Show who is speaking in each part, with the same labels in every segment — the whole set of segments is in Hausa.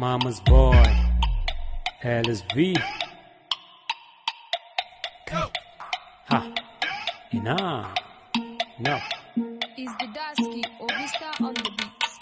Speaker 1: Mama's boy, LSV. Ha, ina, no.
Speaker 2: Is the Dasky Augusta on the beats?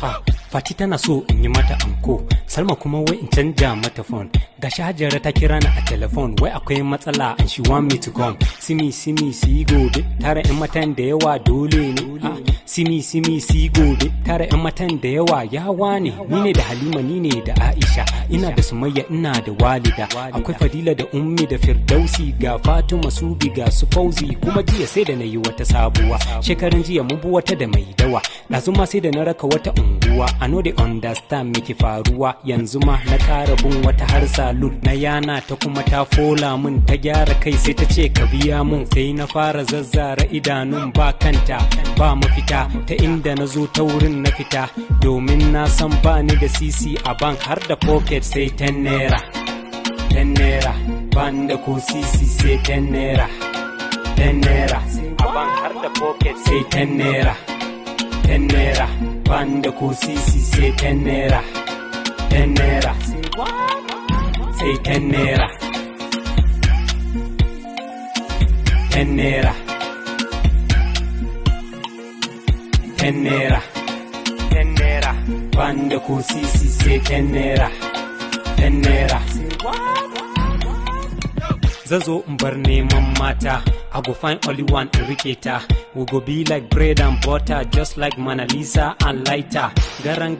Speaker 1: Ha, Fati tana so in yi mata anko, Salma kuma wai in canja mata phone. Gashi Hajara ta kira ni a telephone, wai akwai matsala and she want me to come. Simi si gobe, tara yan matan da yawa dole ne. Simi si gobe, tara yan matan da yawa yawa ne. Ni ne da Halima, ni ne da Aisha, ina da Sumayya, ina da Walida. Akwai Fadila da Ummi da Firdausi, ga Fatima Subi ga su Fauzi. Kuma jiya sai da nayi wata sabuwa, shekaran jiya mun bu wata da mai dawa. Ɗazu ma sai da na raka wata unguwa. I know they understand me ke faruwa. Yanzu ma na kara bin wata har salon na yana ta kuma ta fola mun, ta gyara kai sai ta ce ka biya mun. Sai na fara zazzara idanun ba kanta ba mafita, ta inda na zo ta wurin na fita, domin na san ba ni da sisi a bank har da pocket sai 10 naira. 10 naira ban da ko sisi sai 10 naira. 10 naira a bank har da pocket sai 10 naira. 10 naira banda ko sisi sai 10 naira. 10 naira sai 10 naira. 10 naira. 10 naira. 10 naira banda ko sisi sai 10 naira. 10 naira. Zazo in bar neman mata, I go find only one in rike ta. We go be like bread and butter, just like Mona Lisa and lighter. Garan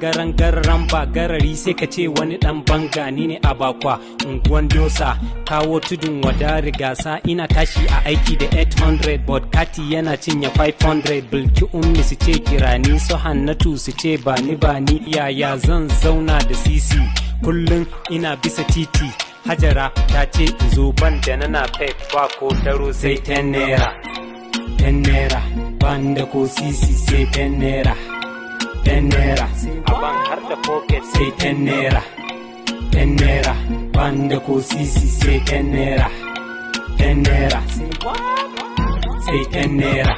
Speaker 1: ba garari sai ka ce wani dan banga, ni ne abakwa unguwan dosa, kawo tudun wada rigasa. Ina tashi a aiki da 800, but kati yana cinye 500. Bilki ummi su ce kirani, su Hannatu su ce bani yaya zan zauna da sisi, kullum ina bisa titi. Hajara ta ce in zo ban da nana pep ba ko taro sai 10 naira. 10 naira ban da ko sisi sai 10 naira. 10 naira a ban har da pocket sai 10 naira. 10 naira ban da ko sisi sai 10 naira. 10 naira sai 10 naira.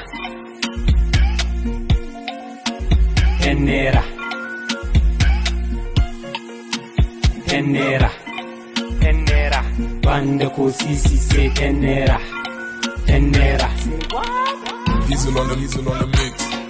Speaker 1: 10 naira. 10 naira. 10 naira banda ko sisi sai 10 naira. 10 naira.
Speaker 3: Diesel on the mix.